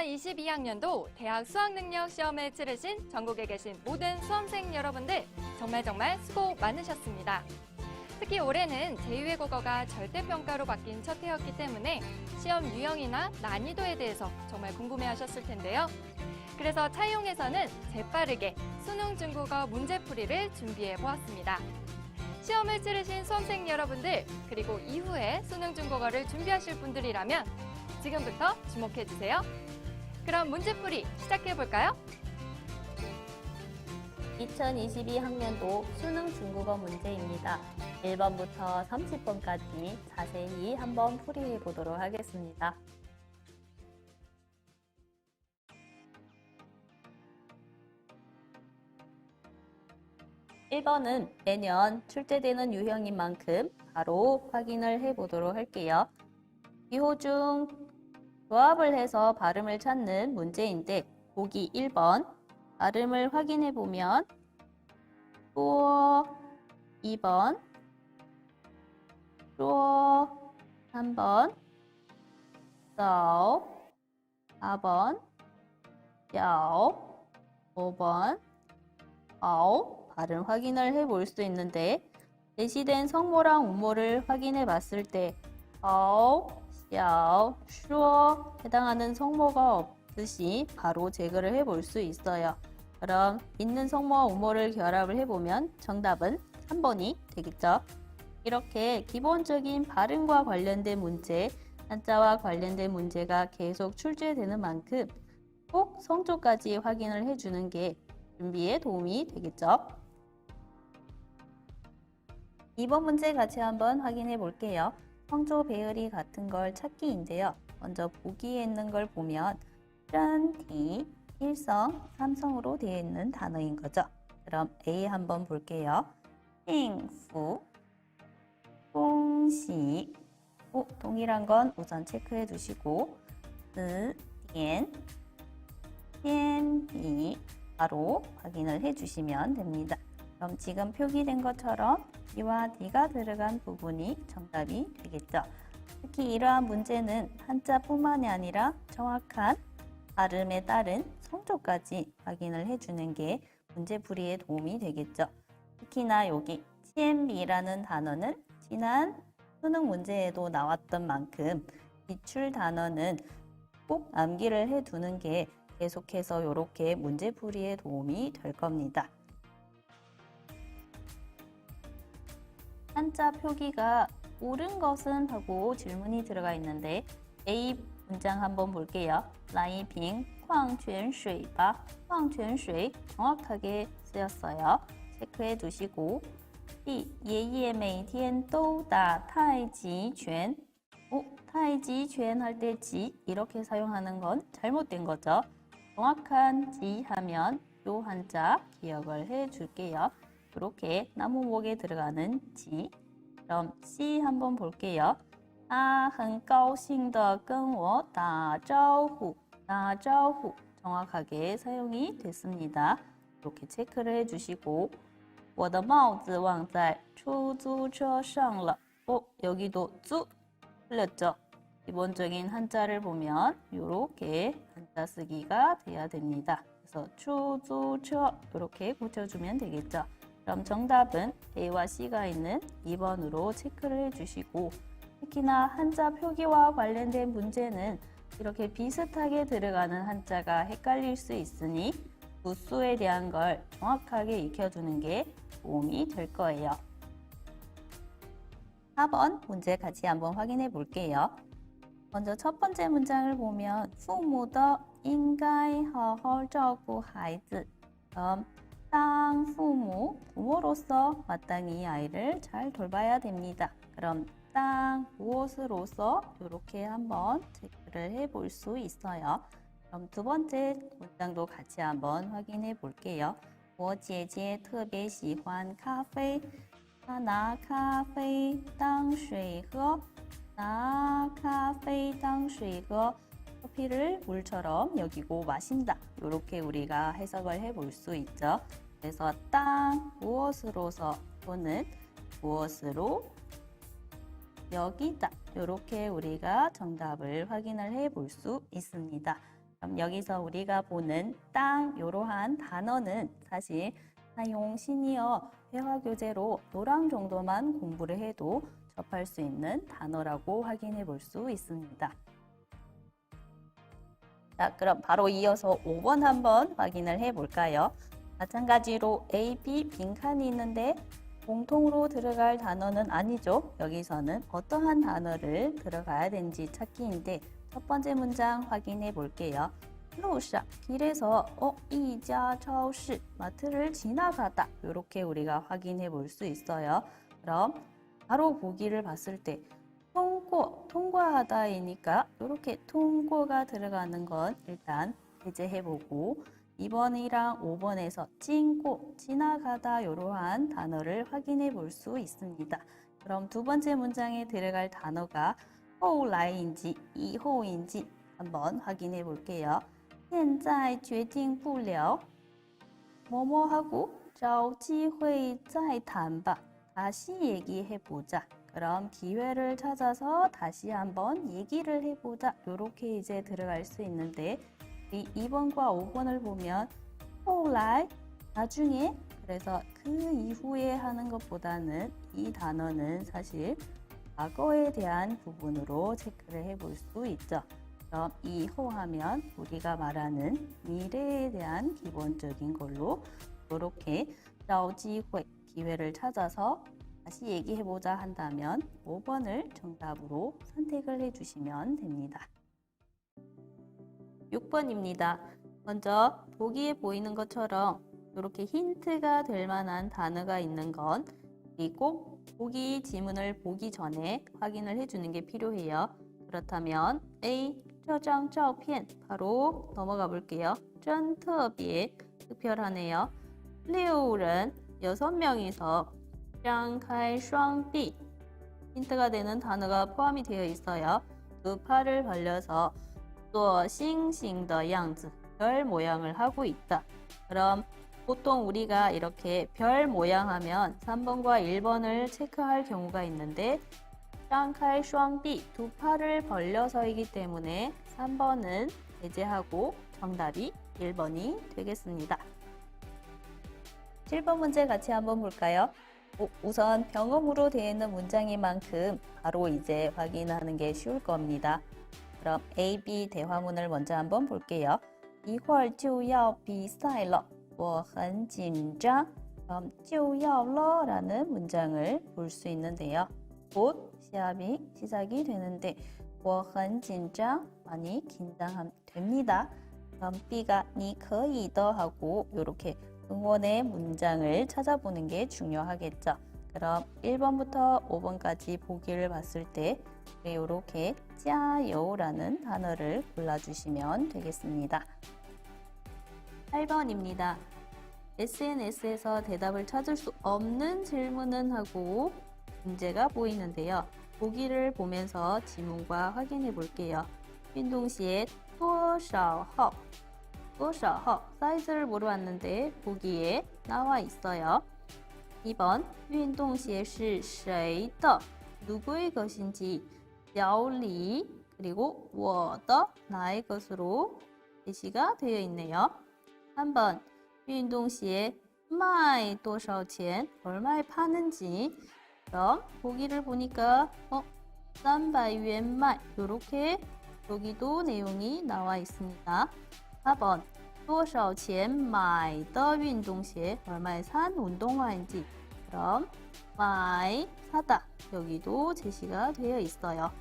2022학년도 대학 수학능력 시험을 치르신 전국에 계신 모든 수험생 여러분들 정말 수고 많으셨습니다. 특히 올해는 제2외국어가 절대평가로 바뀐 첫 해였기 때문에 시험 유형이나 난이도에 대해서 정말 궁금해하셨을 텐데요. 그래서 차이용에서는 재빠르게 수능 중국어 문제풀이를 준비해 보았습니다. 시험을 치르신 수험생 여러분들, 그리고 이후에 수능 중국어를 준비하실 분들이라면 지금부터 주목해주세요. 그럼 문제풀이 시작해볼까요? 2022학년도 수능 중국어 문제입니다. 1번부터 30번까지 자세히 한번 풀이해 보도록 하겠습니다. (1번은) 매년 출제되는 유형인 만큼 바로 확인을 해 보도록 할게요. 기호 중 조합을 해서 발음을 찾는 문제인데 보기 1번 발음을 확인해 보면 또 2번, 또 3번, 또 4번, 5번, 발음 확인을 해 볼 수 있는데 제시된 성모랑 운모를 확인해 봤을 때 해당하는 성모가 없듯이 바로 제거를 해 볼 수 있어요. 그럼 있는 성모와 운모를 결합을 해보면 정답은 3번이 되겠죠. 이렇게 기본적인 발음과 관련된 문제, 한자와 관련된 문제가 계속 출제되는 만큼 꼭 성조까지 확인을 해주는 게 준비에 도움이 되겠죠. 2번 문제 같이 한번 확인해 볼게요. 성조 배열이 같은 걸 찾기인데요. 먼저 보기에 있는 걸 보면 짠티, 1성, 3성으로 되어 있는 단어인 거죠. 그럼 A 한번 볼게요. 幸福, 恭喜, 동일한 건 우선 체크해 두시고 词典, 天笔, 바로 확인을 해주시면 됩니다. 그럼 지금 표기된 것처럼 D와 D가 들어간 부분이 정답이 되겠죠. 특히 이러한 문제는 한자뿐만이 아니라 정확한 발음에 따른 성조까지 확인을 해주는 게 문제풀이에 도움이 되겠죠. 특히나 여기 치엔비라는 단어는 지난 수능 문제에도 나왔던 만큼 기출 단어는 꼭 암기를 해두는 게 계속해서 이렇게 문제풀이에 도움이 될 겁니다. 한자 표기가 옳은 것은 하고 질문이 들어가 있는데 A 문장 한번 볼게요. 来一瓶矿泉水吧. 矿泉水 정확하게 쓰였어요. 체크해 두시고 B. 爷爷每天都打太极拳.太极拳할 때 지 이렇게 사용하는 건 잘못된 거죠. 정확한 지 하면 요 한자 기억을 해 줄게요. 이렇게 나무목에 들어가는 지. 그럼 C 한번 볼게요. 他很高兴地跟我打招呼. 打招呼 정확하게 사용이 됐습니다. 이렇게 체크를 해주시고 我的帽子忘在出租车上了. 여기도 쭈 틀렸죠? 기본적인 한자를 보면 이렇게 한자 쓰기가 돼야 됩니다. 그래서 出租车 이렇게 고쳐주면 되겠죠. 그럼 정답은 A와 C가 있는 2번으로 체크를 해주시고 특히나 한자 표기와 관련된 문제는 이렇게 비슷하게 들어가는 한자가 헷갈릴 수 있으니 부수에 대한 걸 정확하게 익혀두는 게 도움이 될 거예요. 4번 문제 같이 한번 확인해 볼게요. 먼저 첫 번째 문장을 보면 父母的应该好好照顾孩子. 그럼 땅 부모, 부모로서 마땅히 아이를 잘 돌봐야 됩니다. 그럼 땅 무엇으로서 이렇게 한번 체크를 해볼 수 있어요. 그럼 두 번째 문장도 같이 한번 확인해 볼게요. 我姐姐特别喜欢咖啡，她拿咖啡当水喝，拿咖啡当水喝. 커피를 물처럼 여기고 마신다. 이렇게 우리가 해석을 해볼 수 있죠. 그래서 땅 무엇으로서 또는 무엇으로 여기다. 이렇게 우리가 정답을 확인을 해볼 수 있습니다. 그럼 여기서 우리가 보는 땅 이러한 단어는 사실 사용 시니어 회화 교재로 노랑 정도만 공부를 해도 접할 수 있는 단어라고 확인해 볼 수 있습니다. 자, 그럼 바로 이어서 5번 한번 확인을 해 볼까요? 마찬가지로 A, B 빈칸이 있는데 공통으로 들어갈 단어는 아니죠. 여기서는 어떠한 단어를 들어가야 되는지 찾기인데 첫 번째 문장 확인해 볼게요. 路上 길에서 이자超市 마트를 지나가다 이렇게 우리가 확인해 볼 수 있어요. 그럼 바로 보기를 봤을 때 통과하다이니까 이렇게 통과가 들어가는 건 일단 해제해 보고 2번이랑 5번에서 지나가다 이러한 단어를 확인해 볼 수 있습니다. 그럼 두 번째 문장에 들어갈 단어가 后来인지 以后인지 한번 확인해 볼게요. 现在决定不了 뭐뭐하고 找机会再谈吧 다시 얘기해 보자. 그럼 기회를 찾아서 다시 한번 얘기를 해보자. 이렇게 이제 들어갈 수 있는데 이 2번과 5번을 보면 后来 나중에 그래서 그 이후에 하는 것보다는 이 단어는 사실 과거에 대한 부분으로 체크를 해볼 수 있죠. 그럼 이후 하면 우리가 말하는 미래에 대한 기본적인 걸로 이렇게 找机会 기회를 찾아서 다시 얘기해보자 한다면 5번을 정답으로 선택을 해주시면 됩니다. 6번입니다. 먼저 보기에 보이는 것처럼 이렇게 힌트가 될 만한 단어가 있는 건 꼭 보기 지문을 보기 전에 확인을 해주는 게 필요해요. 그렇다면 A, 这张照片 바로 넘어가 볼게요. 真特别 특별하네요. 6人 6명이서 张开双臂 힌트가 되는 단어가 포함이 되어 있어요. 두 팔을 벌려서 做星星的样子 별 모양을 하고 있다. 그럼 보통 우리가 이렇게 별 모양 하면 3번과 1번을 체크할 경우가 있는데 张开双臂 두 팔을 벌려서이기 때문에 3번은 배제하고 정답이 1번이 되겠습니다. 7번 문제 같이 한번 볼까요? 우선 병음으로 되어 있는 문장인 만큼 바로 이제 확인하는 게 쉬울 겁니다. 그럼 A, B 대화문을 먼저 한번 볼게요. 一会儿就要比赛了我很紧张 그럼 就要了라는 문장을 볼 수 있는데요. 곧 시합이 시작이 되는데 我很紧张 많이 긴장됩니다. 그럼 B가 你可以的 하고 이렇게 응원의 문장을 찾아보는 게 중요하겠죠. 그럼 1번부터 5번까지 보기를 봤을 때 이렇게 加油라는 단어를 골라주시면 되겠습니다. 8번입니다. SNS에서 대답을 찾을 수 없는 질문은 하고 문제가 보이는데요. 보기를 보면서 지문과 확인해 볼게요. 运动鞋多少号 사이즈를 물어봤는데 보기에 나와 있어요. 2번 运动鞋是谁的 누구의 것인지 小李 그리고 我的 나의 것으로 제시가 되어 있네요. 3번 运动鞋卖多少钱 얼마에 파는지 그럼 보기를 보니까 300元卖 이렇게 여기도 내용이 나와 있습니다. 4번 多少钱买的运动鞋 얼마에 산 운동화인지 그럼 买 사다 여기도 제시가 되어 있어요.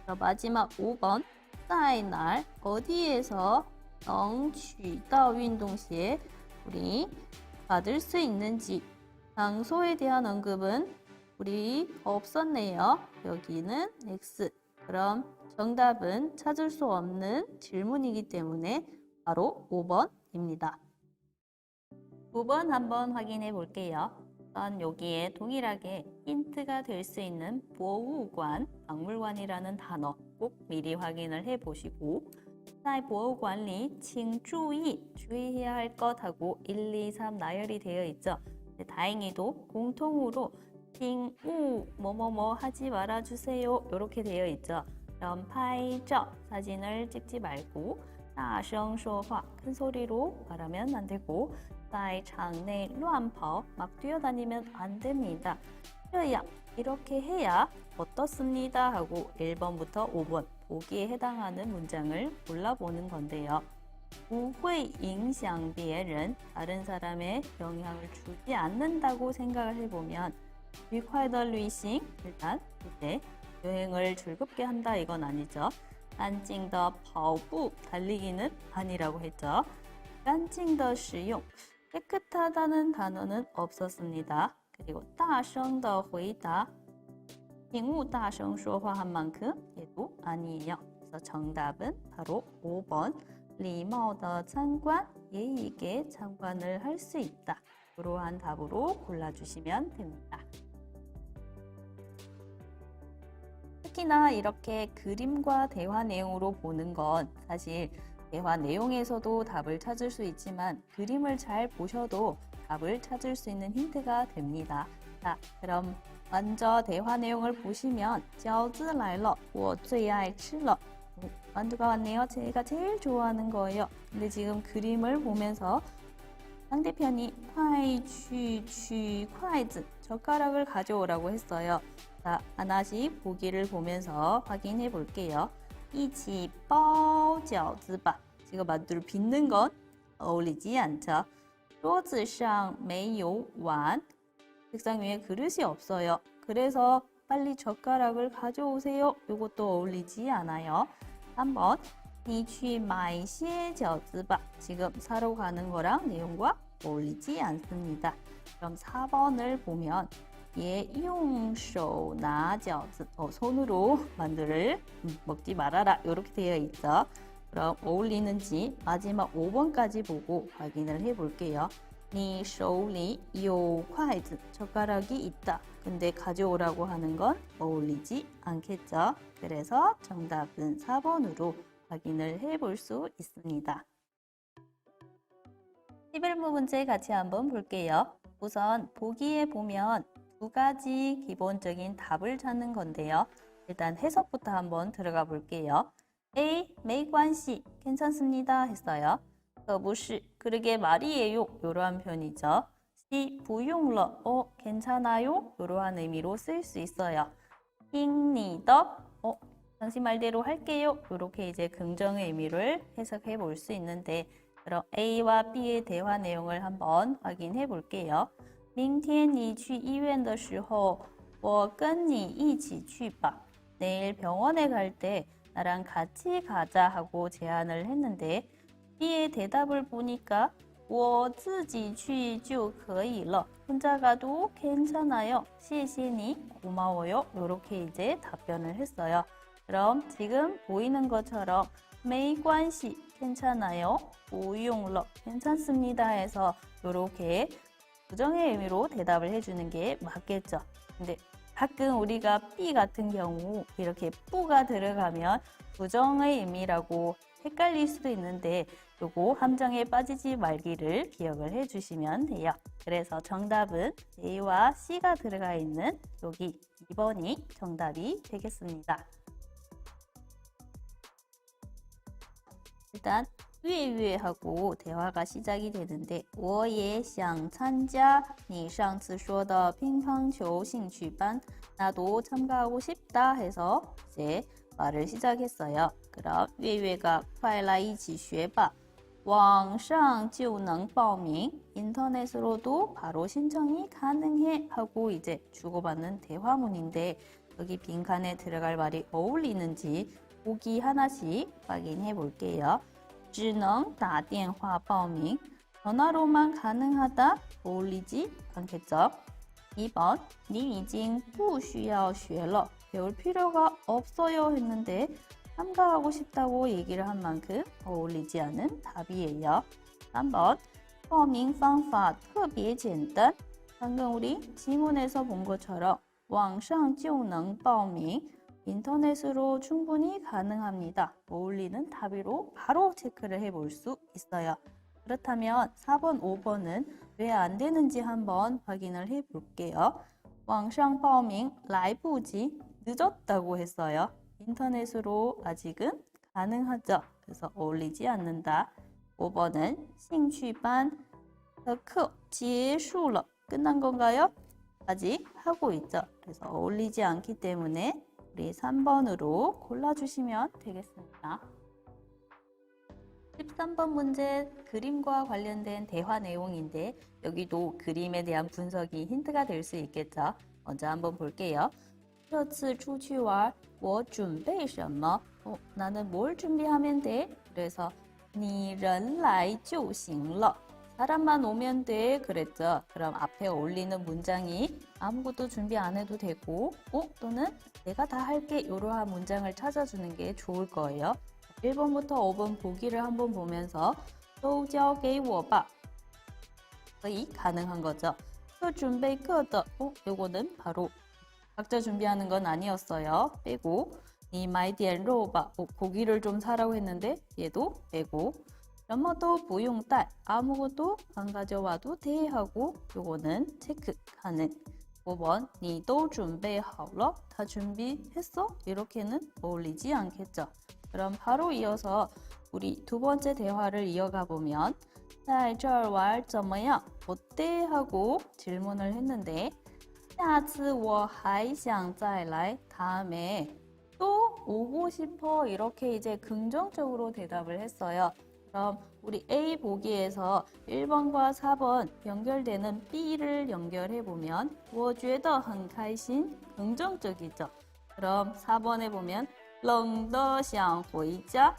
그럼 마지막 5번 在哪儿 어디에서 能取到运动鞋 우리 받을 수 있는지 장소에 대한 언급은 우리 없었네요. 여기는 X. 그럼 정답은 찾을 수 없는 질문이기 때문에 바로 5번입니다. 9번 한번 확인해 볼게요. 우선 여기에 동일하게 힌트가 될 수 있는 보호관, 박물관이라는 단어 꼭 미리 확인을 해 보시고 在博物馆里请注意 주의해야 할 것 하고 1, 2, 3 나열이 되어 있죠. 다행히도 공통으로 请勿뭐뭐뭐 하지 말아주세요 이렇게 되어 있죠. 그럼 拍照 사진을 찍지 말고 大声说话, 큰 소리로 말하면 안 되고 在场内乱跑, 막 뛰어다니면 안 됩니다. 这样, 이렇게 해야 어떻습니다 하고 1번부터 5번 보기에 해당하는 문장을 골라보는 건데요. 不会影响别人, 다른 사람의 영향을 주지 않는다고 생각을 해보면 愉快的旅行, 일단 이제 여행을 즐겁게 한다 이건 아니죠. 安静的跑步, 달리기는 아니라고 했죠. 干净的使用, 깨끗하다는 단어는 없었습니다. 그리고 大声的回答, 请勿大声说话한 만큼 얘도 아니에요. 그래서 정답은 바로 5번 礼貌的参观, 예의 있게 참관을 할 수 있다. 이러한 답으로 골라주시면 됩니다. 특히나 이렇게 그림과 대화 내용으로 보는 건 사실 대화 내용에서도 답을 찾을 수 있지만 그림을 잘 보셔도 답을 찾을 수 있는 힌트가 됩니다. 자, 그럼 먼저 대화 내용을 보시면 饺子来了,我最爱吃了. 만두가 왔네요. 제가 제일 좋아하는 거예요. 근데 지금 그림을 보면서 상대편이 快去取筷子, 젓가락을 가져오라고 했어요. 자, 하나씩 보기를 보면서 확인해 볼게요. 一起包饺子吧. 지금 만두를 빚는 건 어울리지 않죠. 桌子上没有碗. 책상 위에 그릇이 없어요. 그래서 빨리 젓가락을 가져오세요. 이것도 어울리지 않아요. 3번 你去买些饺子吧. 지금 사러 가는 거랑 내용과 어울리지 않습니다. 그럼 4번을 보면 也用手拿饺子. 손으로 만두를 먹지 말아라. 이렇게 되어 있죠. 그럼 어울리는지 마지막 5번까지 보고 확인을 해볼게요. 你手里有筷子. 젓가락이 있다. 근데 가져오라고 하는 건 어울리지 않겠죠. 그래서 정답은 4번으로 확인을 해볼 수 있습니다. 11번 문제 같이 한번 볼게요. 우선 보기에 보면 두 가지 기본적인 답을 찾는 건데요. 일단 해석부터 한번 들어가 볼게요. A, 没关系, 괜찮습니다 했어요. 不是, 그러게 말이에요. 이러한 표현이죠. C, 不用了, 괜찮아요. 이러한 의미로 쓸 수 있어요. 听你的, 당신 말대로 할게요. 이렇게 이제 긍정의 의미를 해석해 볼 수 있는데 그럼 A와 B의 대화 내용을 한번 확인해 볼게요. 明天你去医院的时候我跟你一起去吧. 내일 병원에 갈 때 나랑 같이 가자 하고 제안을 했는데 B의 대답을 보니까 我自己去就可以了. 혼자 가도 괜찮아요. 谢谢你, 고마워요. 이렇게 이제 답변을 했어요. 그럼 지금 보이는 것처럼 没关系, 괜찮아요. 不用了, 괜찮습니다 해서 이렇게 부정의 의미로 대답을 해주는 게 맞겠죠. 근데 가끔 우리가 B 같은 경우 이렇게 뿌가 들어가면 부정의 의미라고 헷갈릴 수도 있는데 요거 함정에 빠지지 말기를 기억을 해주시면 돼요. 그래서 정답은 A와 C가 들어가 있는 여기 2번이 정답이 되겠습니다. 일단 月月하고 대화가 시작이 되는데 我也想参加你上次说的乒乓球兴趣班. 나도 참가하고 싶다 해서 이제 말을 시작했어요. 그럼 月月가 快来一起学吧. 网上就能报名. 인터넷으로도 바로 신청이 가능해 하고 이제 주고받는 대화문인데 여기 빈칸에 들어갈 말이 어울리는지 보기 하나씩 확인해 볼게요. 只能打电话报名. 전화로만 가능하다 어울리지 않겠죠? 2번 你已经不需要学了. 배울 필요가 없어요 했는데 참가하고 싶다고 얘기를 한 만큼 어울리지 않은 답이에요. 3번 报名方法特别简单. 방금 우리 지문에서 본 것처럼 网上就能报名. 인터넷으로 충분히 가능합니다. 어울리는 답으로 바로 체크를 해볼 수 있어요. 그렇다면 4번, 5번은 왜 안 되는지 한번 확인을 해볼게요. 网上报名来不及, 늦었다고 했어요. 인터넷으로 아직은 가능하죠. 그래서 어울리지 않는다. 5번은 兴趣班的课结束了. 끝난 건가요? 아직 하고 있죠. 그래서 어울리지 않기 때문에 우리 3번으로 골라주시면 되겠습니다. 13번 문제 그림과 관련된 대화 내용인데 여기도 그림에 대한 분석이 힌트가 될 수 있겠죠. 먼저 한번 볼게요. 这次出去玩我准备什么? 나는 뭘 준비하면 돼? 그래서 你人来就行了. 사람만 오면 돼 그랬죠. 그럼 앞에 어울리는 문장이 아무것도 준비 안 해도 되고 또는 내가 다 할게 이러한 문장을 찾아주는 게 좋을 거예요. 1번부터 5번 보기를 한번 보면서 都交给我吧. 거의 가능한 거죠. 这准备课的 요거는 바로 각자 준비하는 건 아니었어요. 빼고 你买点肉吧. 고기를 좀 사라고 했는데 얘도 빼고 什么都不用带. 아무것도 안 가져와도 돼 하고 요거는 체크 가능. 5번 你都准备好了. 다 준비했어? 이렇게는 어울리지 않겠죠. 그럼 바로 이어서 우리 두 번째 대화를 이어가 보면 在这儿玩怎么样? 어때? 하고 질문을 했는데 下次我还想再来. 다음에 또 오고 싶어. 이렇게 이제 긍정적으로 대답을 했어요. 그럼 우리 A 보기에서 1번과 4번 연결되는 B를 연결해 보면 我觉得很开心. 긍정적이죠. 그럼 4번에 보면 冷的想回家.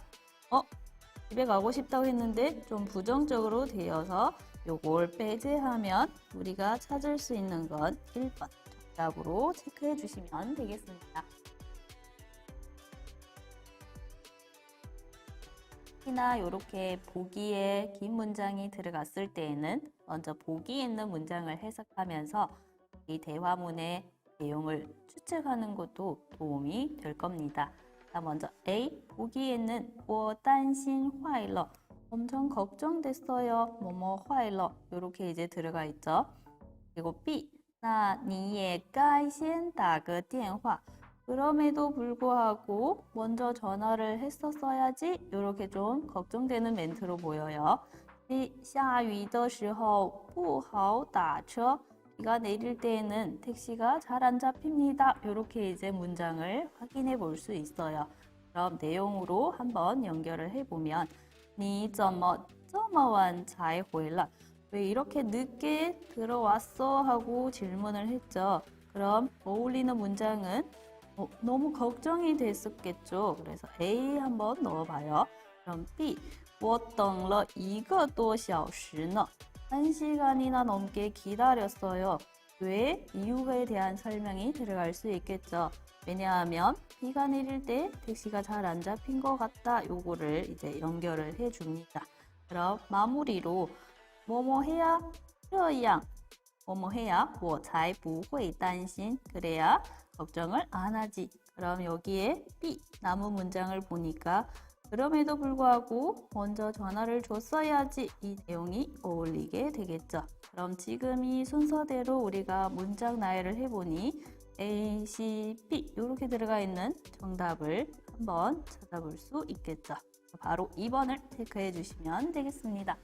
집에 가고 싶다고 했는데 좀 부정적으로 되어서 요걸 배제하면 우리가 찾을 수 있는 건 1번 정답으로 체크해 주시면 되겠습니다. 특히나 이렇게 보기에 긴 문장이 들어갔을 때에는 먼저 보기에 있는 문장을 해석하면서 이 대화문의 내용을 추측하는 것도 도움이 될 겁니다. 자, 먼저 A 보기에는 我担心坏了. 엄청 걱정됐어요. 뭐뭐 坏了. 이렇게 이제 들어가 있죠. 그리고 B 那你也该先打个电话. 그럼에도 불구하고 먼저 전화를 했었어야지. 이렇게 좀 걱정되는 멘트로 보여요. B 下雨的时候不好打车. 비가 내릴 때에는 택시가 잘 안 잡힙니다. 이렇게 이제 문장을 확인해 볼 수 있어요. 그럼 내용으로 한번 연결을 해보면 你怎么这么晚才回来? 왜 이렇게 늦게 들어왔어? 하고 질문을 했죠. 그럼 어울리는 문장은 너무 걱정이 됐었겠죠. 그래서 A 한번 넣어봐요. 그럼 B 我等了一个多小时呢. 1시간이나 넘게 기다렸어요. 왜? 이유에 대한 설명이 들어갈 수 있겠죠. 왜냐하면 비가 내릴 때 택시가 잘 안 잡힌 것 같다. 요거를 이제 연결을 해줍니다. 그럼 마무리로 뭐뭐 해야 这样 뭐뭐 해야 我才不会担心. 그래야 걱정을 안 하지. 그럼 여기에 B 남은 문장을 보니까 그럼에도 불구하고 먼저 전화를 줬어야지. 이 내용이 어울리게 되겠죠. 그럼 지금 이 순서대로 우리가 문장 나열을 해보니 A, C, B 이렇게 들어가 있는 정답을 한번 찾아볼 수 있겠죠. 바로 2번을 체크해 주시면 되겠습니다.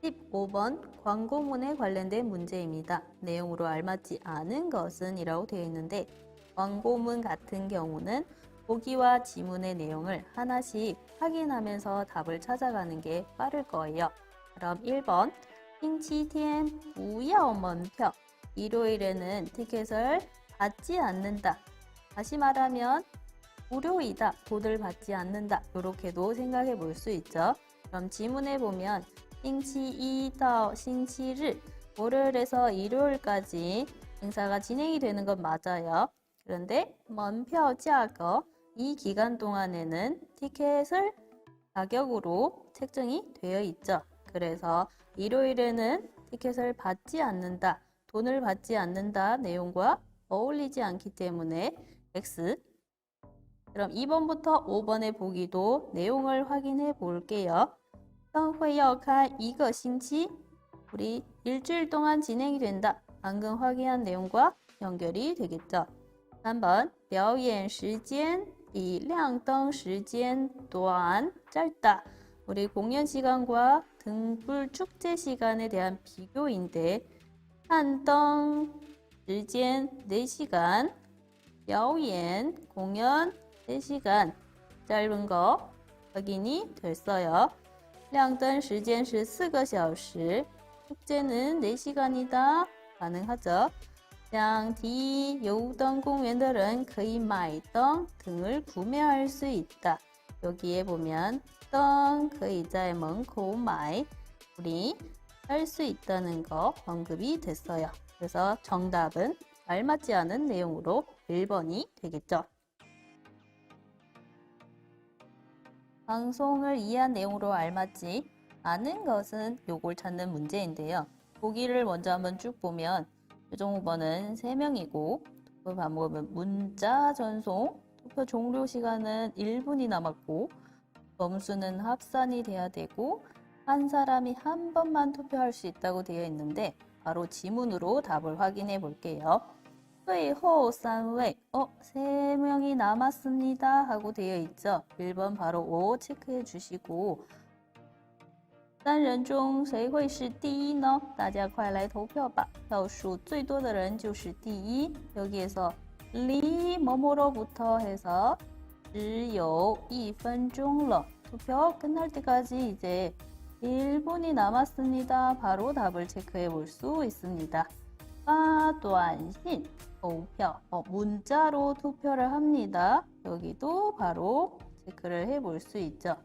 15번 광고문에 관련된 문제입니다. 내용으로 알맞지 않은 것은 이라고 되어 있는데 광고문 같은 경우는 보기와 지문의 내용을 하나씩 확인하면서 답을 찾아가는 게 빠를 거예요. 그럼 1번 星期天不要门票. 일요일에는 티켓을 받지 않는다. 다시 말하면 무료이다. 돈을 받지 않는다. 이렇게도 생각해 볼 수 있죠. 그럼 지문에 보면 星期一到星期日 월요일에서 일요일까지 행사가 진행이 되는 건 맞아요. 그런데 门票价格 이 기간 동안에는 티켓을 가격으로 책정이 되어 있죠. 그래서 일요일에는 티켓을 받지 않는다, 돈을 받지 않는다 내용과 어울리지 않기 때문에 X. 그럼 2번부터 5번의 보기도 내용을 확인해 볼게요. 灯会要开一个星期. 우리 일주일 동안 진행이 된다. 방금 확인한 내용과 연결이 되겠죠. 3번 表演时间이 亮灯 시간 短 짧다. 우리 공연 시간과 등불 축제 시간에 대한 비교인데 看灯 시간 4시간, 表演 공연 3시간 짧은 거 확인이 됐어요. 亮灯 시간 14个小时 축제는 4시간이다. 가능하죠. 像 D 油灯公园的人可以买灯 등을 구매할 수 있다. 여기에 보면 灯可以在门口买 우리 할 수 있다는 거 언급이 됐어요. 그래서 정답은 알맞지 않은 내용으로 1번이 되겠죠. 방송을 이해한 내용으로 알맞지 않은 것은 요걸 찾는 문제인데요. 보기를 먼저 한번 쭉 보면 최종 후보는 3명이고 투표 방법은 문자 전송, 투표 종료 시간은 1분이 남았고 점수는 합산이 돼야 되고 한 사람이 한 번만 투표할 수 있다고 되어 있는데 바로 지문으로 답을 확인해 볼게요. 最后 3位, 3명이 남았습니다 하고 되어 있죠. 1번 바로 O 체크해 주시고 3人中谁会是第一呢? 大家快来投票吧. 票数最多的人就是第一. 여기에서 리 뭐뭐로부터 해서 只有1分钟了. 투표 끝날 때까지 이제 1분이 남았습니다. 바로 답을 체크해 볼 수 있습니다. 发短信 投票 문자로 투표를 합니다. 여기도 바로 체크를 해 볼 수 있죠.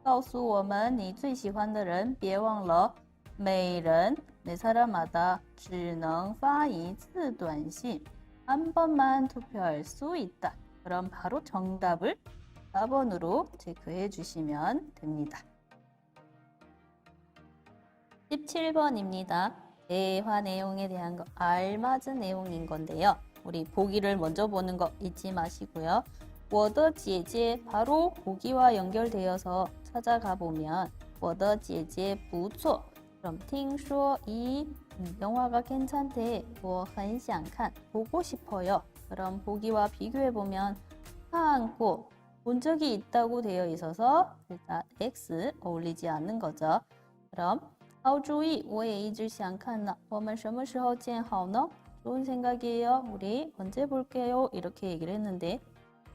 告诉我们你最喜欢的人别忘了每人 네 사람마다 只能发一次短信 한 번만 투표할 수 있다. 그럼 바로 정답을 4번으로 체크해 주시면 됩니다. 17번입니다. 대화 내용에 대한 거 알맞은 내용인 건데요. 우리 보기를 먼저 보는 거 잊지 마시고요. 我的姐姐 바로 보기와 연결되어서 찾아가 보면 我的姐姐不错 그럼 听说 이 영화가 괜찮대 我很想看 보고 싶어요. 그럼 보기와 비교해 보면 看过 본 적이 있다고 되어 있어서 일단 X 어울리지 않는 거죠. 그럼 好主意我也一直想看呢我们什么时候见好呢? 좋은 생각이에요. 우리 언제 볼게요? 이렇게 얘기를 했는데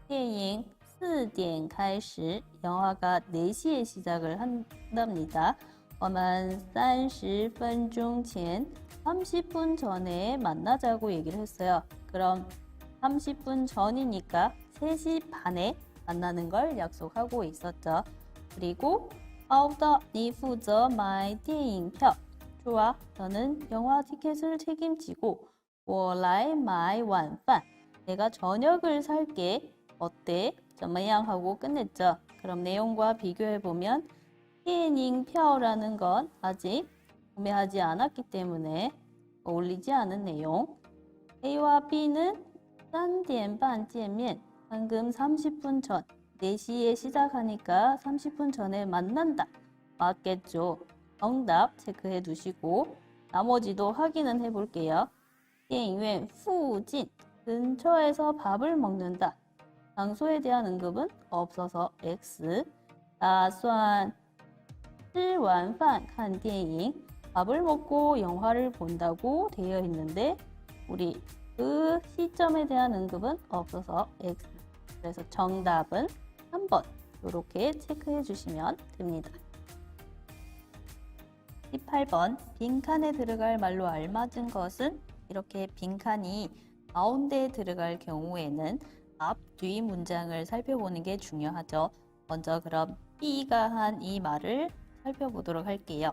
电影 4点开始 영화가 4시에 시작을 한답니다. 我们30分钟前 30분 전에 만나자고 얘기를 했어요. 그럼 30분 전이니까 3시 반에 만나는 걸 약속하고 있었죠. 그리고 好的你负责买电影票 좋아 너는 영화 티켓을 책임지고 我来买晚饭 내가 저녁을 살게 어때? 怎么样 하고 끝냈죠. 그럼 내용과 비교해보면 电影票라는 건 아직 구매하지 않았기 때문에 어울리지 않은 내용. A와 B는 3点半见面 방금 30분 전 4시에 시작하니까 30분 전에 만난다. 맞겠죠. 정답 체크해 두시고 나머지도 확인은 해볼게요. 电影院附近 근처에서 밥을 먹는다. 장소에 대한 언급은 없어서 X. 打算吃完饭看电影 밥을 먹고 영화를 본다고 되어 있는데 우리 그 시점에 대한 언급은 없어서 X. 그래서 정답은 3번 이렇게 체크해 주시면 됩니다. 18번 빈칸에 들어갈 말로 알맞은 것은 이렇게 빈칸이 가운데에 들어갈 경우에는 앞, 뒤 문장을 살펴보는 게 중요하죠. 먼저 그럼 B가 한 이 말을 살펴보도록 할게요.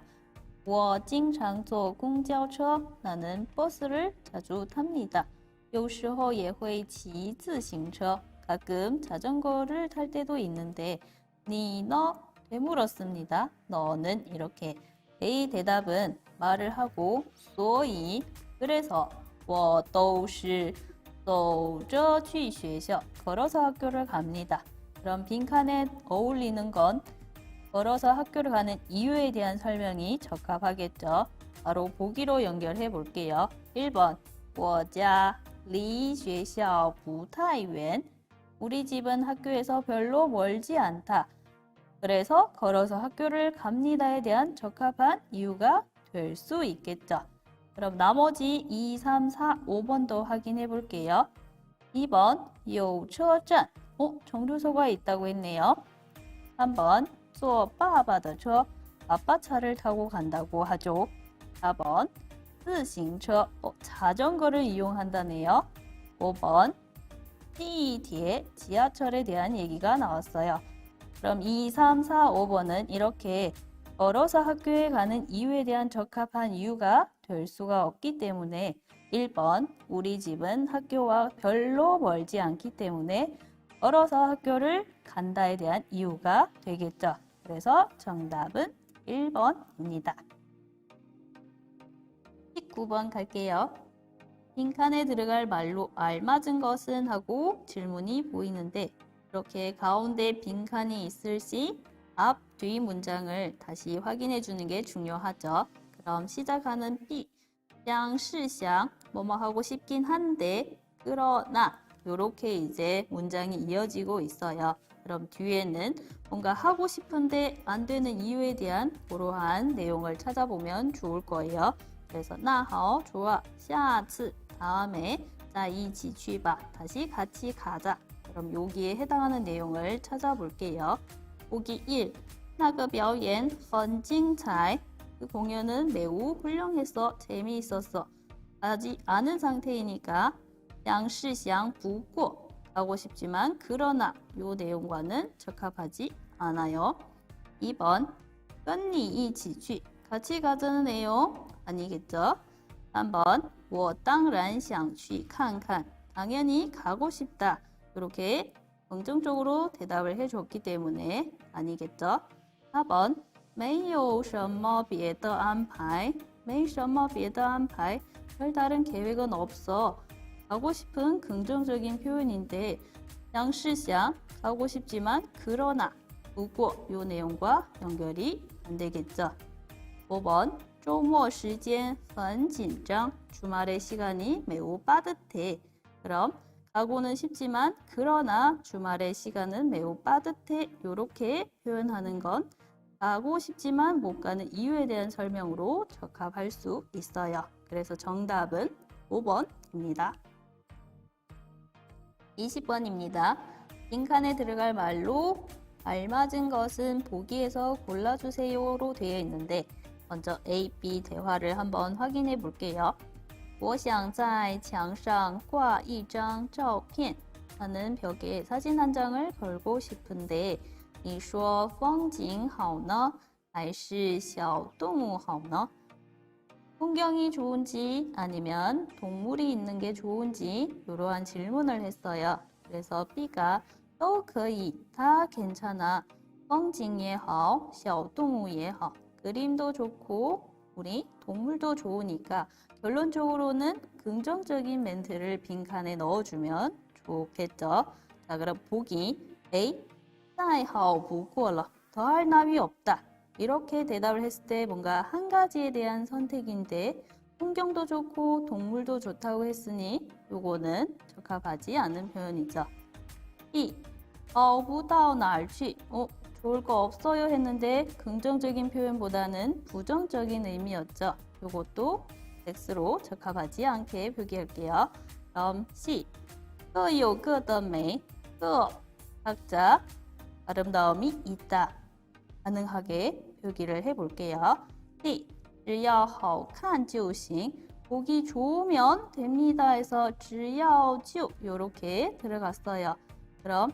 我经常坐公交车 나는 버스를 자주 탑니다. 有时候也会骑自行车 가끔 자전거를 탈 때도 있는데 你呢? 되물었습니다. 너는 이렇게 A 대답은 말을 하고 所以 그래서 我都是走着去学校 걸어서 학교를 갑니다. 그럼 빈칸에 어울리는 건 걸어서 학교를 가는 이유에 대한 설명이 적합하겠죠. 바로 보기로 연결해 볼게요. 1번 我家离学校不太远 우리 집은 학교에서 별로 멀지 않다. 그래서 걸어서 학교를 갑니다에 대한 적합한 이유가 될 수 있겠죠. 그럼 나머지 2, 3, 4, 5번도 확인해 볼게요. 2번, 有车站. 정류소가 있다고 했네요. 3번, 坐爸爸的车. 아빠 차를 타고 간다고 하죠. 4번, 自行车. 자전거를 이용한다네요. 5번, 地铁, 지하철에 대한 얘기가 나왔어요. 그럼 2, 3, 4, 5번은 이렇게 걸어서 학교에 가는 이유에 대한 적합한 이유가 될 수가 없기 때문에 1번, 우리 집은 학교와 별로 멀지 않기 때문에 걸어서 학교를 간다에 대한 이유가 되겠죠. 그래서 정답은 1번입니다. 19번 갈게요. 빈칸에 들어갈 말로 알맞은 것은 하고 질문이 보이는데 이렇게 가운데 빈칸이 있을 시 앞, 뒤 문장을 다시 확인해 주는 게 중요하죠. 그럼 시작하는 B, 想是想뭐뭐 하고 싶긴 한데 그러나 이렇게 이제 문장이 이어지고 있어요. 그럼 뒤에는 뭔가 하고 싶은데 안 되는 이유에 대한 그러한 내용을 찾아보면 좋을 거예요. 그래서 那好, 좋아, 下次, 다음에 再一起去吧, 다시 같이 가자. 그럼 여기에 해당하는 내용을 찾아볼게요. 보기 1, 那个表演很精彩. 그 공연은 매우 훌륭했어, 재미있었어. 아직 아는 상태이니까 想是想不过 하고 싶지만 그러나 요 내용과는 적합하지 않아요. 2번 跟你一起去 같이 가자는 내용 아니겠죠? 3번 我当然想去看看 당연히 가고 싶다. 이렇게 긍정적으로 대답을 해줬기 때문에 아니겠죠? 4번 没有什么别的安排没什么别的安排별다른 계획은 없어. 가고 싶은 긍정적인 표현인데 想是想 가고 싶지만 그러나 不过요 내용과 연결이 안 되겠죠. 5번 周末时间很紧张 주말의 시간이 매우 빠듯해. 그럼 가고는 싶지만 그러나 주말의 시간은 매우 빠듯해. 이렇게 표현하는 건 가고 싶지만 못 가는 이유에 대한 설명으로 적합할 수 있어요. 그래서 정답은 5번입니다. 20번입니다. 빈칸에 들어갈 말로 알맞은 것은 보기에서 골라주세요로 되어 있는데 먼저 A, B 대화를 한번 확인해 볼게요. 我想在墙上挂一张照片. 나는 벽에 사진 한 장을 걸고 싶은데 你说风景好呢还是小动物好呢? 풍경이 좋은지 아니면 동물이 있는 게 좋은지 이러한 질문을 했어요. 그래서 B가 都可以, 다 괜찮아. 风景也好, 小动物也好. 그림도 좋고 우리 동물도 좋으니까 결론적으로는 긍정적인 멘트를 빈칸에 넣어주면 좋겠죠. 자, 그럼 보기 A, 再好不过了. 더할 나위 없다. 이렇게 대답을 했을 때 뭔가 한 가지에 대한 선택인데 풍경도 좋고 동물도 좋다고 했으니 요거는 적합하지 않은 표현이죠. 2, 好不到哪儿去. 좋을 거 없어요 했는데 긍정적인 표현보다는 부정적인 의미였죠. 요것도 X로 적합하지 않게 표기할게요. 다음 C, 各有各的美. 各 각자 아름다움이 있다. 가능하게 표기를 해볼게요. D, 只要好看就行. 보기 좋으면 됩니다 해서 只要就 이렇게 들어갔어요. 그럼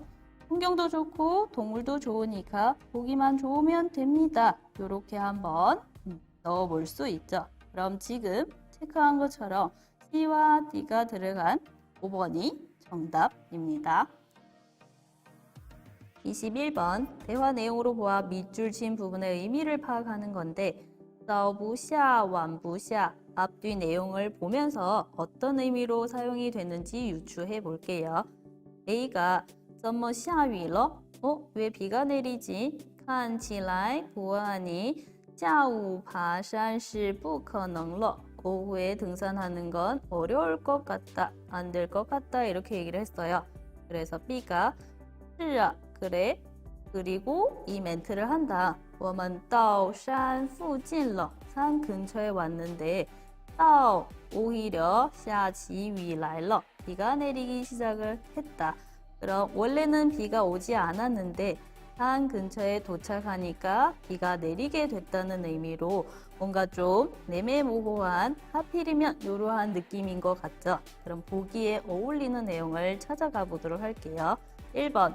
풍경도 좋고 동물도 좋으니까 보기만 좋으면 됩니다. 이렇게 한번 넣어볼 수 있죠. 그럼 지금 체크한 것처럼 C와 D가 들어간 5번이 정답입니다. 21번 대화 내용으로 보아 밑줄 친 부분의 의미를 파악하는 건데 早不下晚不下 앞뒤 내용을 보면서 어떤 의미로 사용이 됐는지 유추해 볼게요. A가 怎么下雨了? 왜 비가 내리지? 看起来 보아하니 下午爬山是不可能了. 오후에 등산하는 건 어려울 것 같다, 안 될 것 같다 이렇게 얘기를 했어요. 그래서 B가 是啊, 그래. 그리고 이 멘트를 한다. 我们到山附近了. 산 근처에 왔는데 到 오히려 下起雨来了. 비가 내리기 시작을 했다. 그럼 원래는 비가 오지 않았는데 산 근처에 도착하니까 비가 내리게 됐다는 의미로 뭔가 좀 애매모호한 하필이면 이러한 느낌인 것 같죠? 그럼 보기에 어울리는 내용을 찾아가 보도록 할게요. 1번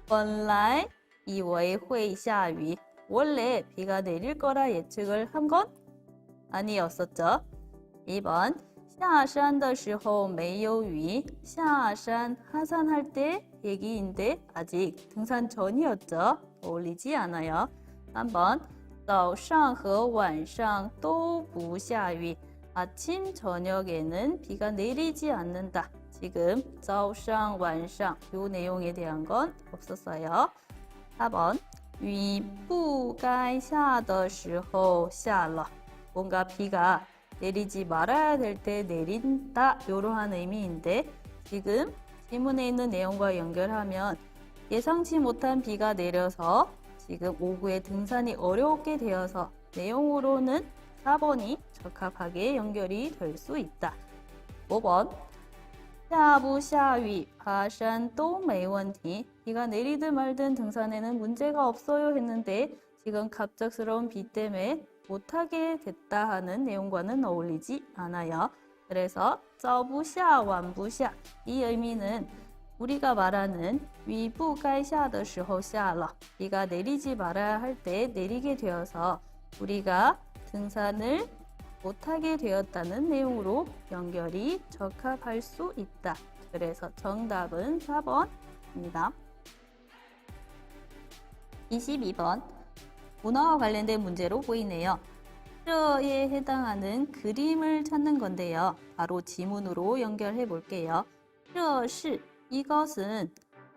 本来以为会下雨. 원래 비가 내릴 거라 예측을 한 건 아니었었죠. 2번 下山的时候没有雨. 下山, 하산할 때 얘기인데 아직 등산 전이었죠. 어울리지 않아요. 3번 早上和晚上都不下雨. 아침, 저녁에는 비가 내리지 않는다. 지금 早上, 晚上 요 내용에 대한 건 없었어요. 4번 雨不该下的时候下了. 뭔가 비가 내리지 말아야 될 때 내린다. 이러한 의미인데 지금 지문에 있는 내용과 연결하면 예상치 못한 비가 내려서 지금 오후에 등산이 어렵게 되어서 내용으로는 4번이 적합하게 연결이 될 수 있다. 5번 下不下雨爬山都没问题. 비가 내리든 말든 등산에는 문제가 없어요 했는데 지금 갑작스러운 비 때문에 못하게 됐다 하는 내용과는 어울리지 않아요. 그래서 早不下晚不下 이 의미는 우리가 말하는 雨不该下的时候下了. 비가 내리지 말아야 할 때 내리게 되어서 우리가 등산을 못하게 되었다는 내용으로 연결이 적합할 수 있다. 그래서 정답은 4번입니다. 22번 문화와 관련된 문제로 보이네요. 这에 해당하는 그림을 찾는 건데요. 바로 지문으로 연결해 볼게요. 这是 이것은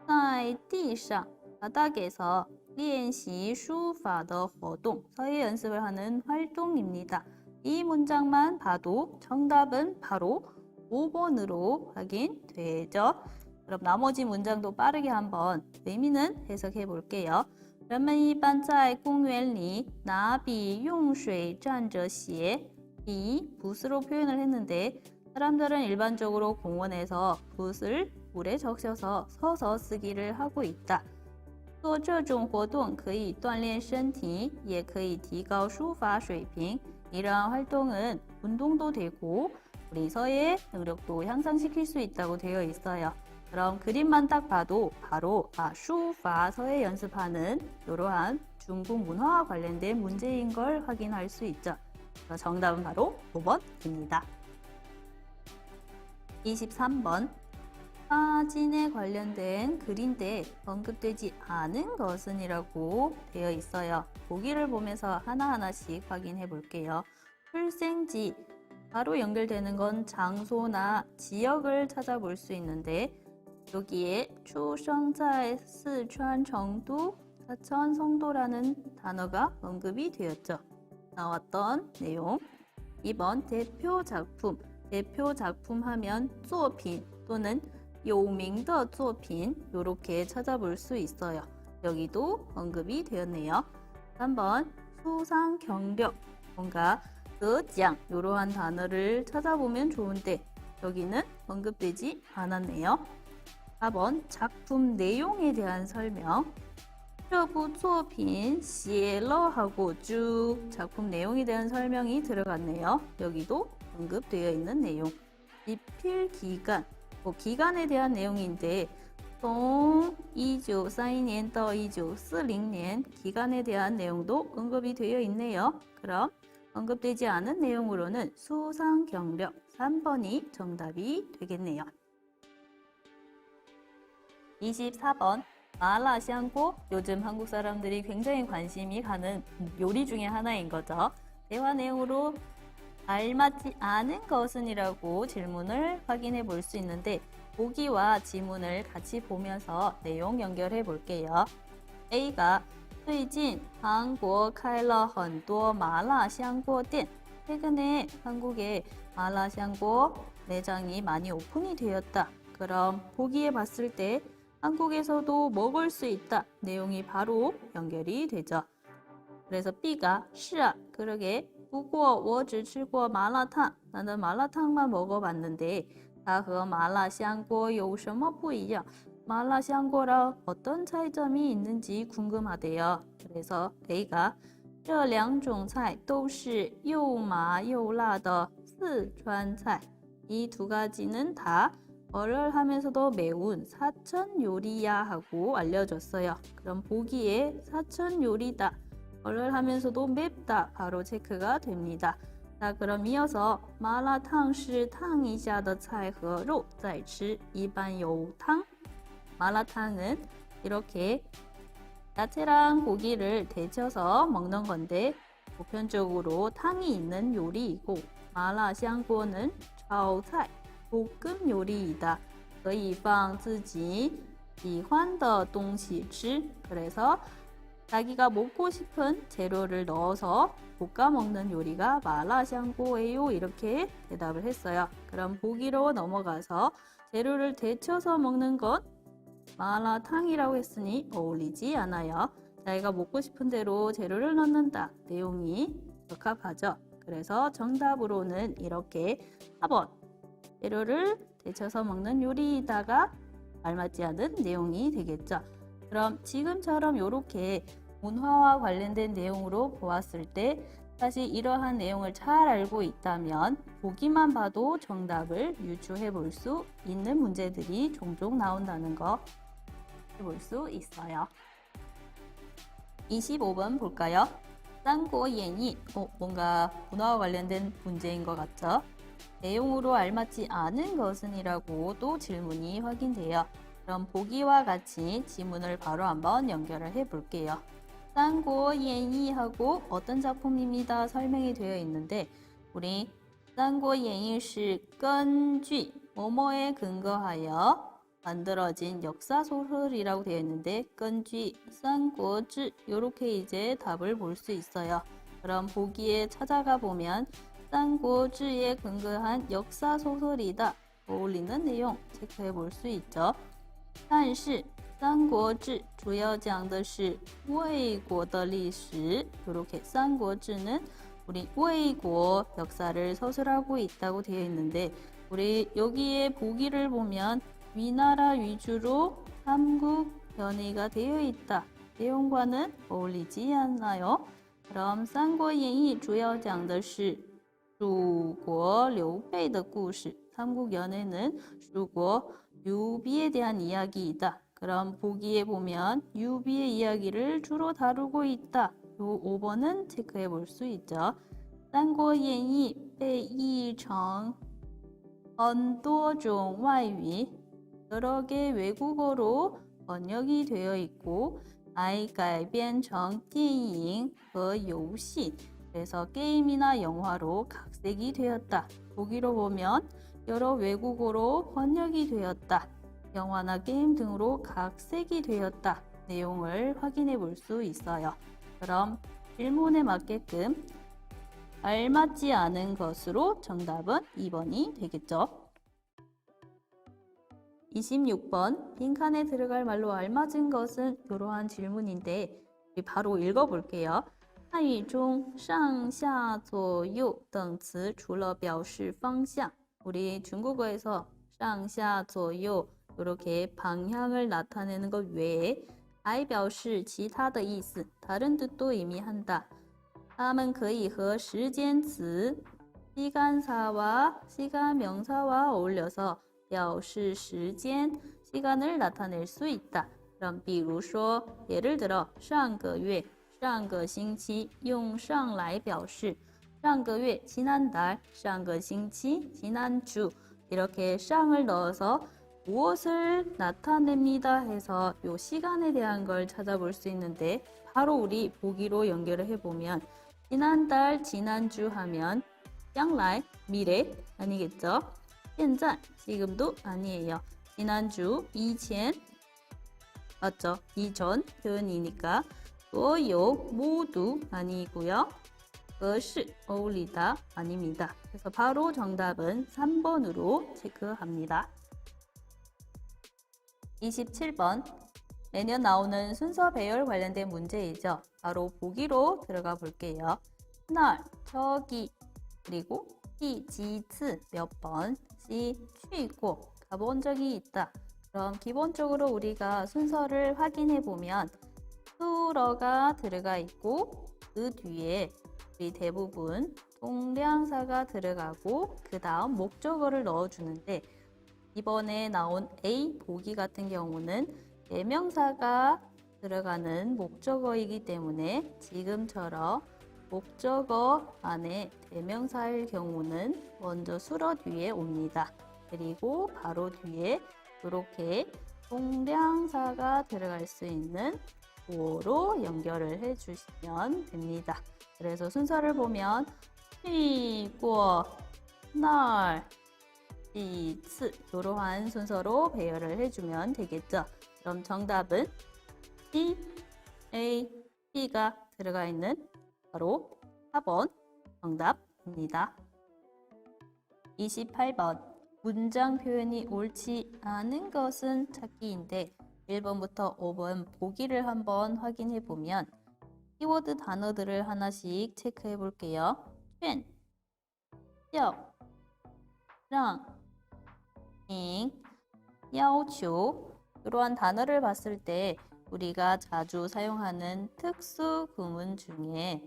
在地上 바닥에서 练习书法的活动 서예 연습을 하는 활동입니다. 이 문장만 봐도 정답은 바로 5번으로 확인되죠. 그럼 나머지 문장도 빠르게 한번 의미는 해석해 볼게요. 人们一般在公园里拿笔用水蘸着写. 이 붓으로 표현을 했는데 사람들은 일반적으로 공원에서 붓을 물에 적셔서 서서 쓰기를 하고 있다. 做这种活动可以锻炼身体也可以提高书法水平. 이러한 활동은 운동도 되고 우리 서예 능력도 향상시킬 수 있다고 되어 있어요. 그럼 그림만 딱 봐도 바로 슈파 서예 연습하는 이러한 중국 문화와 관련된 문제인 걸 확인할 수 있죠. 정답은 바로 5번입니다. 23번 사진에 관련된 글인데 언급되지 않은 것은 이라고 되어 있어요. 보기를 보면서 하나하나씩 확인해 볼게요. 출생지, 바로 연결되는 건 장소나 지역을 찾아볼 수 있는데 여기에 出生在四川成都 사천 성도라는 단어가 언급이 되었죠. 나왔던 내용. 2번 대표 작품. 대표 작품 하면 作品 또는 有名的作品 이렇게 찾아볼 수 있어요. 여기도 언급이 되었네요. 3번 수상 경력. 뭔가 得奖 이러한 단어를 찾아보면 좋은데 여기는 언급되지 않았네요. 4번 작품 내용에 대한 설명. 这部作品写了 하고 쭉 작품 내용에 대한 설명이 들어갔네요. 여기도 언급되어 있는 내용. 집필 기간, 기간에 대한 내용인데 从1932년 到1940년 기간에 대한 내용도 언급이 되어 있네요. 그럼 언급되지 않은 내용으로는 수상 경력 3번이 정답이 되겠네요. 24번 마라샹궈. 요즘 한국 사람들이 굉장히 관심이 가는 요리 중에 하나인 거죠. 대화 내용으로 알맞지 않은 것은 이라고 질문을 확인해 볼 수 있는데 보기와 지문을 같이 보면서 내용 연결해 볼게요. A가 最近 한국 开了很多麻辣香锅店. 최근에 한국에 마라샹궈 매장이 많이 오픈이 되었다. 그럼 보기에 봤을 때 한국에서도 먹을 수 있다 내용이 바로 연결이 되죠. 그래서 B가 是啊, 그러게 不过我只吃过麻辣烫, 나는 마라탕만 먹어봤는데 它和麻辣香锅有什么不一样?麻辣香锅랑 어떤 차이점이 있는지 궁금하대요. 그래서 A가 这两种菜都是又麻又辣的四川菜. 이 두 가지는 다 얼얼하면서도 매운 사천 요리야 하고 알려줬어요. 그럼 보기에 사천 요리다, 얼얼하면서도 맵다 바로 체크가 됩니다. 자, 그럼 이어서 麻辣烫是烫一下的菜和肉再吃一般有汤. 마라탕은 이렇게 야채랑 고기를 데쳐서 먹는 건데 보편적으로 탕이 있는 요리이고 마라샹궈는 炒菜, 볶음 요리이다. 可以放自己喜欢的东西吃. 그래서 자기가 먹고 싶은 재료를 넣어서 볶아 먹는 요리가 마라샹궈예요. 이렇게 대답을 했어요. 그럼 보기로 넘어가서 재료를 데쳐서 먹는 건 마라탕이라고 했으니 어울리지 않아요. 자기가 먹고 싶은 대로 재료를 넣는다. 내용이 적합하죠. 그래서 정답으로는 이렇게 4번 재료를 데쳐서 먹는 요리이다가 알맞지 않은 내용이 되겠죠. 그럼 지금처럼 이렇게 문화와 관련된 내용으로 보았을 때 사실 이러한 내용을 잘 알고 있다면 보기만 봐도 정답을 유추해 볼 수 있는 문제들이 종종 나온다는 거 볼 수 있어요. 25번 볼까요? 三国演义. 뭔가 문화와 관련된 문제인 것 같죠? 내용으로 알맞지 않은 것은 이라고 또 질문이 확인돼요. 그럼 보기와 같이 지문을 바로 한번 연결을 해 볼게요. 三国演义하고 어떤 작품입니다 설명이 되어 있는데 우리 三国演义是根据 뭐뭐에 근거하여 만들어진 역사소설이라고 되어 있는데 根据 삼국지 이렇게 이제 답을 볼 수 있어요. 그럼 보기에 찾아가 보면 三国志에 근거한 역사소설이다. 어울리는 내용 체크해 볼 수 있죠. 但是三国志主要讲的是魏国的历史. 이렇게 三国志는 우리魏国 역사를 서술하고 있다고 되어 있는데 우리 여기에 보기를 보면 위나라 위주로 삼국 연의가 되어 있다. 내용과는 어울리지 않나요? 그럼 三国演义主要讲的是蜀国刘备的故事. 삼국 연의는蜀国유비에 대한 이야기이다. 그럼 보기에 보면 유비의 이야기를 주로 다루고 있다. 요 5번은 체크해 볼 수 있죠. 三国演义被译成很多种外语. 여러 개 외국어로 번역이 되어 있고 还改编成电影和游戏. 그래서 게임이나 영화로 각색이 되었다. 보기로 보면 여러 외국어로 번역이 되었다. 영화나 게임 등으로 각색이 되었다. 내용을 확인해 볼 수 있어요. 그럼 질문에 맞게끔 알맞지 않은 것으로 정답은 2번이 되겠죠. 26번 빈칸에 들어갈 말로 알맞은 것은 이러한 질문인데 바로 읽어볼게요. 汉语中上下左右等词除了表示方向 우리 중국어에서 上下左右 이렇게 방향을 나타내는 것 외에 还表示其他的意思 다른 뜻도 의미한다. 它们可以和时间词 시간사와 시간명사와 어울려서 表示时间 시간을 나타낼 수 있다. 그럼 比如说 예를 들어 上个月上个星期用上来表示 上个月 지난달 上个星期 지난주 이렇게 쌍을 넣어서 무엇을 나타냅니다 해서 요 시간에 대한 걸 찾아볼 수 있는데 바로 우리 보기로 연결을 해보면 지난달 지난주 하면 将来 미래 아니겠죠? 现在 지금도 아니에요. 지난주 以前 맞죠? 이전 표현이니까 所有 모두 아니고요. 合适 어울리다 아닙니다. 그래서 바로 정답은 3번으로 체크합니다. 27번. 매년 나오는 순서 배열 관련된 문제이죠. 바로 보기로 들어가 볼게요. 날, 저기, 그리고 이, 지츠 몇 번, 시, 취고, 가본 적이 있다. 그럼 기본적으로 우리가 순서를 확인해 보면 수어가 들어가 있고 그 뒤에 우리 대부분 동량사가 들어가고 그 다음 목적어를 넣어주는데 이번에 나온 A 보기 같은 경우는 대명사가 들어가는 목적어이기 때문에 지금처럼 목적어 안에 대명사일 경우는 먼저 수어 뒤에 옵니다. 그리고 바로 뒤에 이렇게 동량사가 들어갈 수 있는 구어로 연결을 해주시면 됩니다. 그래서 순서를 보면 去过 날, 几次 이러한 순서로 배열을 해주면 되겠죠. 그럼 정답은 C, A, B가 들어가 있는 바로 4번 정답입니다. 28번 문장 표현이 옳지 않은 것은 찾기인데 1번부터 5번 보기를 한번 확인해 보면 키워드 단어들을 하나씩 체크해 볼게요. 劝, 叫, 让, 请, 要求 이러한 단어를 봤을 때 우리가 자주 사용하는 특수 구문 중에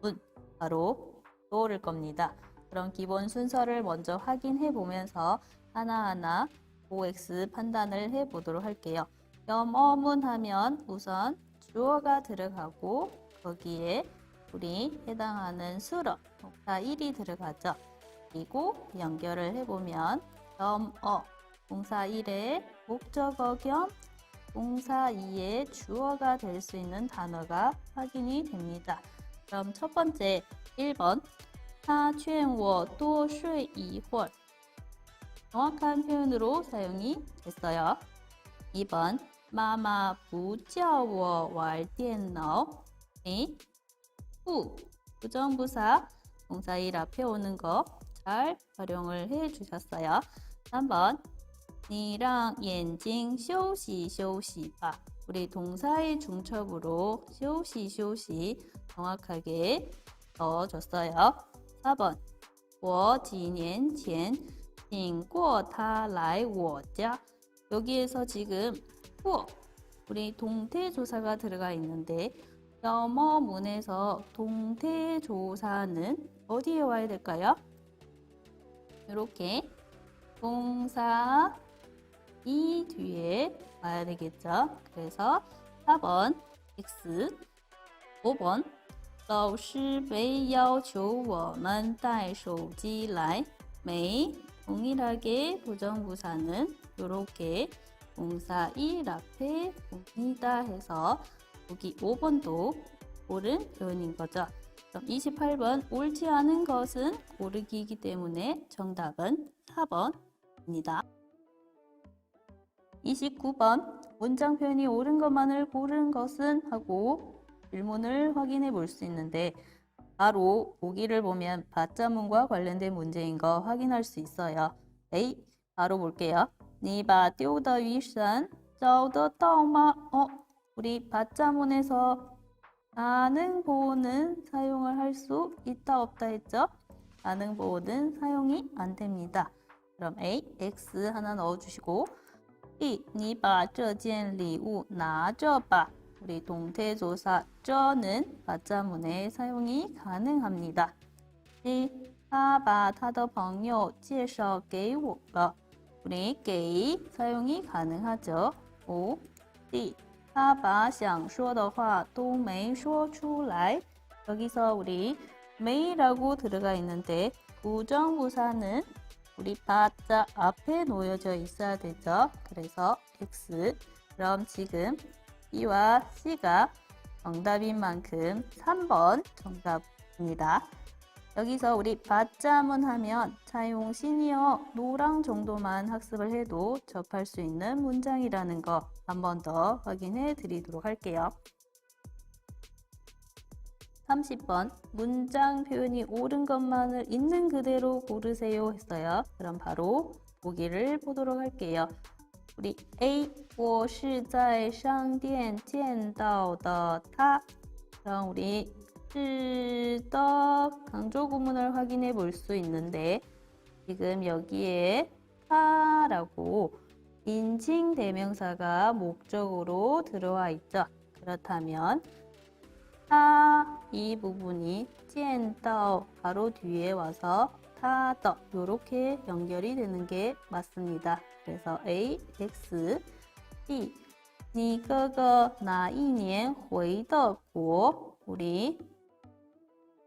문 바로 떠오를 겁니다. 그럼 기본 순서를 먼저 확인해 보면서 하나하나 OX 판단을 해 보도록 할게요. 문 하면 우선 주어가 들어가고 거기에 우리 해당하는 수로 동사 1이 들어가죠. 그리고 연결을 해보면 동사 1의 목적어 겸 동사 2의 주어가 될 수 있는 단어가 확인이 됩니다. 그럼 첫 번째 1번 他劝我多睡一会儿 정확한 표현으로 사용이 됐어요. 2번 妈妈不叫我玩电脑 부정부사 동사 1 앞에 오는 거 잘 활용을 해 주셨어요. 3번 你让眼睛休息休息吧 우리 동사의 중첩으로 休息休息 정확하게 넣어줬어요. 4번 我几年前请过他来我家 여기에서 지금 우리 동태조사가 들어가 있는데 영어문에서 동태조사는 어디에 와야 될까요? 이렇게 동사 이 뒤에 와야 되겠죠. 그래서 4번 X 5번 老师没要求我们带手机来 동일하게 부정부사는 이렇게 동사 1 앞에 옵니다 해서 여기 5번도 옳은 표현인 거죠. 그럼 28번 옳지 않은 것은 고르기이기 때문에 정답은 4번입니다. 29번 문장 표현이 옳은 것만을 고른 것은 하고 질문을 확인해 볼 수 있는데 바로 보기를 보면 받자문과 관련된 문제인 거 확인할 수 있어요. A 바로 볼게요. 你把丢的雨伞找得到吗? 우리 받자문에서 가능보호는 사용을 할 수 있다 없다 했죠? 가능보호는 사용이 안 됩니다. 그럼 A, X 하나 넣어주시고 B, 你把这件礼物拿着吧. 우리 동태조사 这는 받자문에 사용이 가능합니다. C, 他把他的朋友介绍给我了. 우리 给 사용이 가능하죠. 5, D, 他把想说的话都没说出来. 여기서 우리 메이라고 들어가 있는데 부정부사는 우리 받자 앞에 놓여져 있어야 되죠. 그래서 X. 그럼 지금 B와 C가 정답인 만큼 3번 정답입니다. 여기서 우리 받자문 하면 차용 시니어 노랑 정도만 학습을 해도 접할 수 있는 문장이라는 거 한 번 더 확인해 드리도록 할게요. 30번 문장 표현이 옳은 것만을 있는 그대로 고르세요 했어요. 그럼 바로 보기를 보도록 할게요. 우리 A 我是在商店见到的他. 그럼 우리 是的 강조 구문을 확인해 볼 수 있는데 지금 여기에 타라고 인칭 대명사가 목적으로 들어와 있죠. 그렇다면 타 이 부분이 见到 바로 뒤에 와서 타더 이렇게 연결이 되는 게 맞습니다. 그래서 A, X, B 你哥哥哪一年回的国? 우리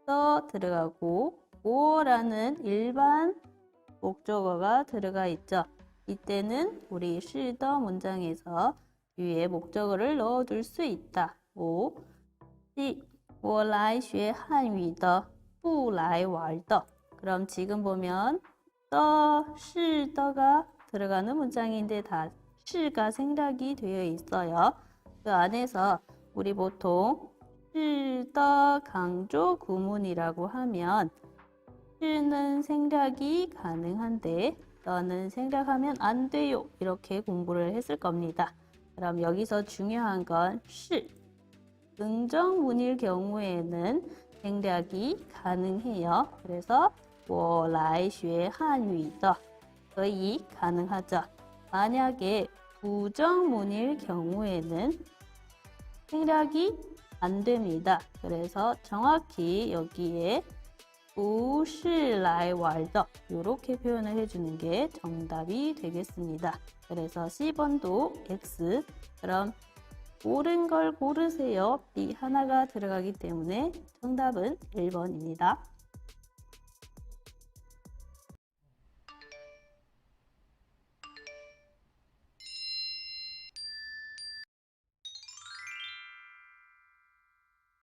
더 들어가고 我라는 일반 목적어가 들어가 있죠. 이때는 우리 是的 문장에서 뒤에 목적어를 넣어둘 수 있다. 5. 我来学汉语的不来玩的. 그럼 지금 보면 的, 是的가 들어가는 문장인데 다 是가 생략이 되어 있어요. 그 안에서 우리 보통 是的 강조 구문이라고 하면 是는 생략이 가능한데 너는 생략하면 안 돼요. 이렇게 공부를 했을 겁니다. 그럼 여기서 중요한 건 是. 긍정문일 경우에는 생략이 가능해요. 그래서 我来学汉语的 거의 가능하죠. 만약에 부정문일 경우에는 생략이 안 됩니다. 그래서 정확히 여기에 不是来玩的 이렇게 표현을 해주는 게 정답이 되겠습니다. 그래서 C번도 X. 그럼 옳은 걸 고르세요. B 하나가 들어가기 때문에 정답은 1번입니다.